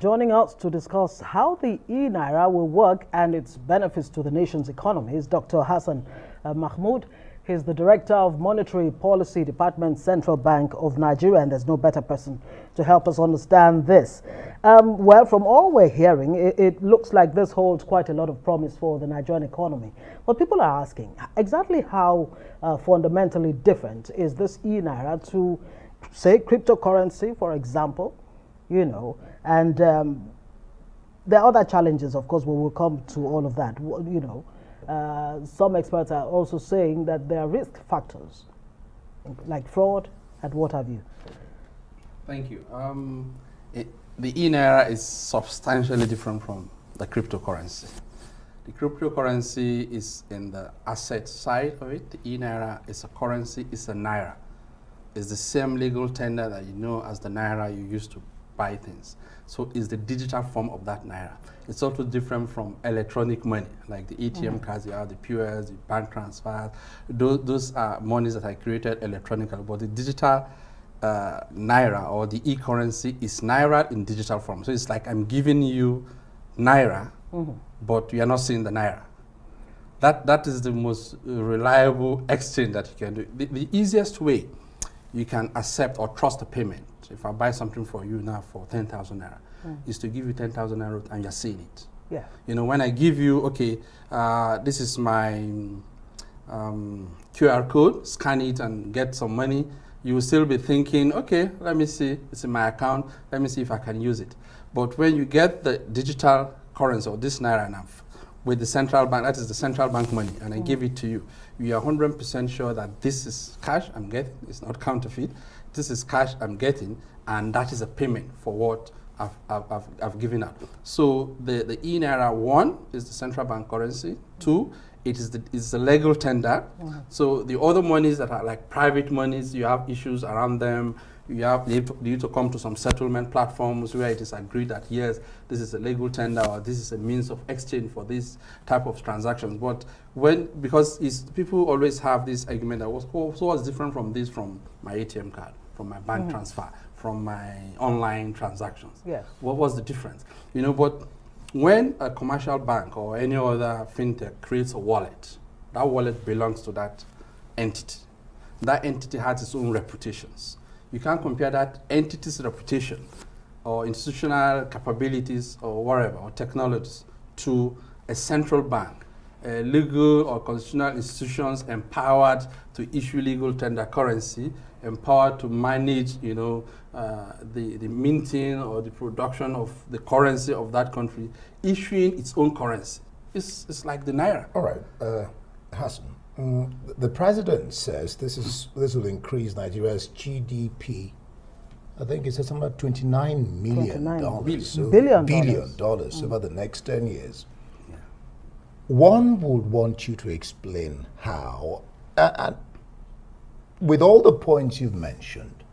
Joining us to discuss how the E-Naira will work and its benefits to the nation's economy is Dr. Hassan Mahmud. He's the Director of Monetary Policy Department, Central Bank of Nigeria, and there's no better person to help us understand this. Well, from all we're hearing, it looks like this holds quite a lot of promise for the Nigerian economy. But people are asking, exactly how fundamentally different is this E-Naira to, say, cryptocurrency, for example, and there are other challenges, of course, we will come to all of that, some experts are also saying that there are risk factors like fraud and what have you. Thank you. The eNaira is substantially different from the cryptocurrency. The cryptocurrency is in the asset side of it. The eNaira is a currency, it's a naira. It's the same legal tender that you know as the naira you used to buy things. So it's the digital form of that naira. It's also different from electronic money, like the ATM cards, you have the POS, the bank transfers. Those are monies that are created electronically, but the digital naira or the e-currency is naira in digital form. So it's like I'm giving you naira, but you are not seeing the naira. That is the most reliable exchange that you can do. The easiest way you can accept or trust a payment, if I buy something for you now for 10,000 naira, is to give you 10,000 naira and you're seeing it. Yeah. When I give you, okay, this is my QR code, scan it and get some money, you will still be thinking, okay, let me see, it's in my account, let me see if I can use it. But when you get the digital currency or this naira now with the central bank, that is the central bank money, and I give it to you, you are 100% sure that this is cash I'm getting, it's not counterfeit, this is cash I'm getting, and that is a payment for what I've given out. So the eNaira, one, is the central bank currency. Two, it is the legal tender. So the other monies that are like private monies, you have issues around them. You need to come to some settlement platforms where it is agreed that yes, this is a legal tender or this is a means of exchange for this type of transactions. But because people always have this argument that what's different from this from my ATM card, from my bank transfer, from my online transactions. Yes. What was the difference? But when a commercial bank or any other fintech creates a wallet, that wallet belongs to that entity. That entity has its own reputations. You can't compare that entity's reputation or institutional capabilities or whatever, or technologies, to a central bank, legal or constitutional institutions empowered to issue legal tender currency, empowered to manage, the minting or the production of the currency of that country, issuing its own currency. It's like the naira. All right, Hassan. The president says this will increase Nigeria's GDP. I think it says something like $29 billion over the next 10 years. Yeah. One would want you to explain how, and with all the points you've mentioned,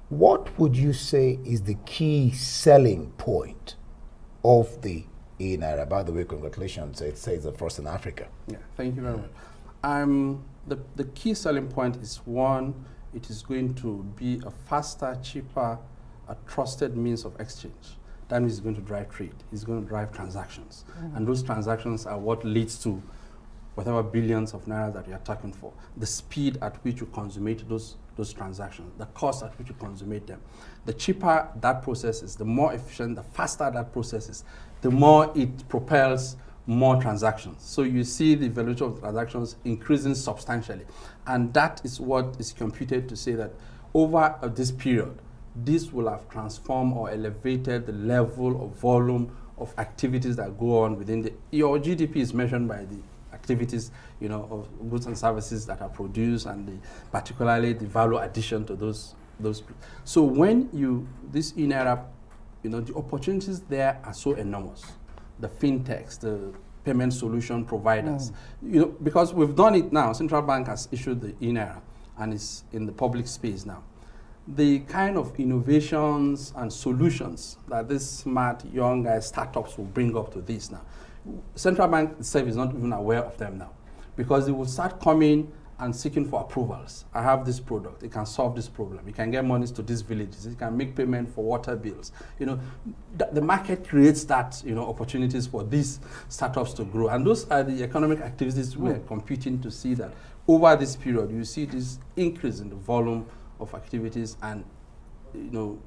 what would you say is the key selling point of the eNaira? By the way, congratulations, it says the first in Africa. Yeah, thank you very much. The key selling point is, one, it is going to be a faster, cheaper, a trusted means of exchange. That means it's going to drive trade. It's going to drive transactions. And those transactions are what leads to whatever billions of naira that you are talking for. The speed at which you consummate those transactions, the cost at which you consummate them. The cheaper that process is, the more efficient, the faster that process is, the more it propels more transactions. So you see the valuation of transactions increasing substantially. And that is what is computed to say that over this period, this will have transformed or elevated the level of volume of activities that go on within your GDP is measured by the activities, of goods and services that are produced, and particularly the value addition to those. So when this eNaira, the opportunities there are so enormous. The fintechs, the payment solution providers, because we've done it now. Central Bank has issued the eNaira and it's in the public space now. The kind of innovations and solutions that these smart young guys, startups will bring up to this now, Central Bank itself is not even aware of them now, because they will start coming and seeking for approvals. I have this product, it can solve this problem, it can get monies to these villages, it can make payment for water bills. You know, the market creates that, you know, opportunities for these startups to grow. And those are the economic activities we're computing to see that over this period, you see this increase in the volume of activities and, you know,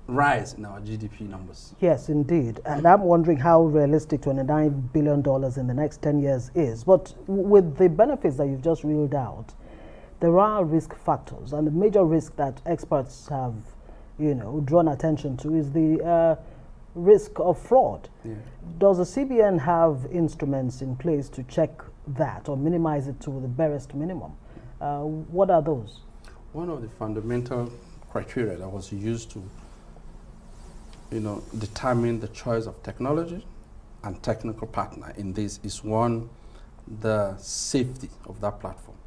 rise in our GDP numbers. Yes, indeed. And I'm wondering how realistic $29 billion in the next 10 years is. But with the benefits that you've just reeled out, there are risk factors. And the major risk that experts have, you know, drawn attention to is the risk of fraud. Yeah. Does the CBN have instruments in place to check that or minimize it to the barest minimum? What are those? One of the fundamental criteria that was used to, you know, determine the choice of technology and technical partner in this is one, the safety of that platform.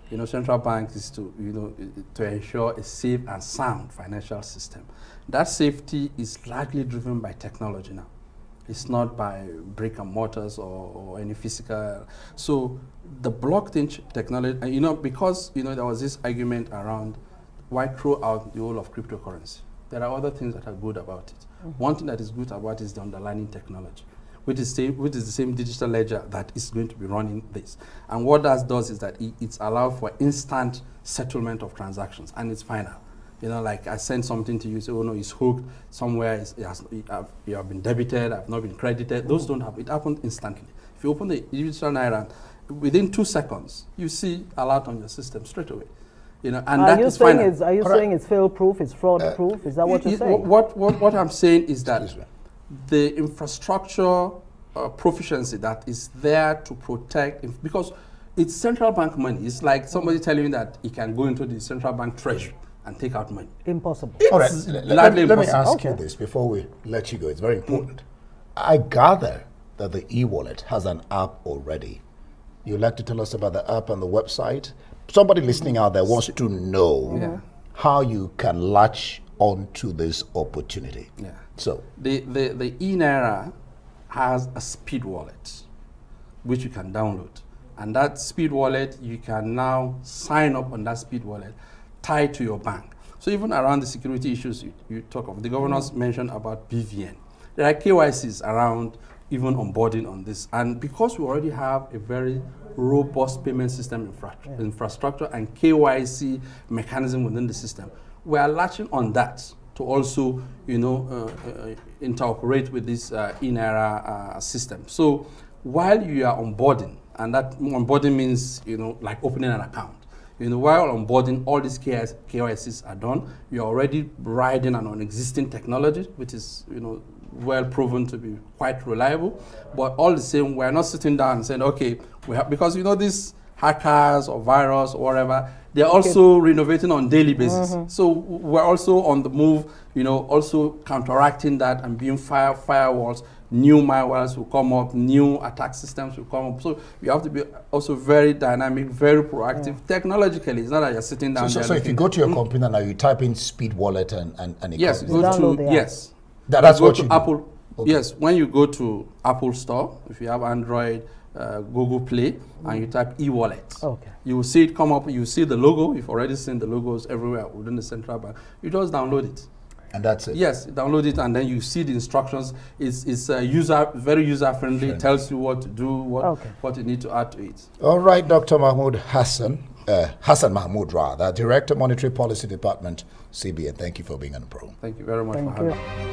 You know, central bank is to, you know, to ensure a safe and sound financial system. That safety is largely driven by technology now. It's not by brick and mortars or any physical. So the blockchain technology, you know, because, you know, there was this argument around why throw out the whole of cryptocurrency. There are other things that are good about it. One thing that is good about it is the underlying technology, which is the same digital ledger that is going to be running this. And what that does is that it's allowed for instant settlement of transactions, and it's final. You know, like I send something to you, say, oh no, it's hooked somewhere, you have been debited, I've not been credited. Those don't happen. It happens instantly. If you open the digital Naira, within 2 seconds, you see alert on your system straight away. You know, and that is final. Are you saying it's fail-proof, it's fraud-proof? Is that what you're saying? What I'm saying is that the infrastructure proficiency that is there to protect, because it's central bank money. It's like somebody telling you that he can go into the central bank treasury and take out money. Impossible. All right, let me ask you this before we let you go. It's very important. I gather that the e-wallet has an app already. You'd like to tell us about the app and the website? Somebody listening out there wants to know how you can latch onto this opportunity. Yeah. So the eNaira has a speed wallet, which you can download. And that speed wallet, you can now sign up on that speed wallet tied to your bank. So even around the security issues you talk of, the governors mentioned about BVN. There are KYCs around even onboarding on this. And because we already have a very robust payment system infrastructure and KYC mechanism within the system, we are latching on that to also, you know, interoperate with this eNaira system. So while you are onboarding, and that onboarding means, you know, like opening an account, you know, while onboarding, all these KYCs are done, you're already riding on an existing technology, which is, you know, well proven to be quite reliable. But all the same, we're not sitting down and saying, okay, we have, because, you know, these hackers or virus or whatever, they're also renovating on daily basis. So we're also on the move, you know, also counteracting that and being firewalls. New malwares will come up, new attack systems will come up. So you have to be also very dynamic, very proactive. Technologically, it's not that you're sitting down there. So if you go to your computer now, you type in speed wallet and it yes, comes. go to yes. That's what you Apple. Okay. Yes, when you go to Apple Store, if you have Android, Google Play, and you type e-wallet, you will see it come up. You see the logo. You've already seen the logos everywhere within the central bank. You just download it. And that's it. Yes, download it, and then you see the instructions. It's very user friendly. Sure. Tells you what to do, what you need to add to it. All right, Dr. Mahmoud Hassan Mahmud, rather, Director, Monetary Policy Department, CBN. Thank you for being on the program. Thank you very much for having me.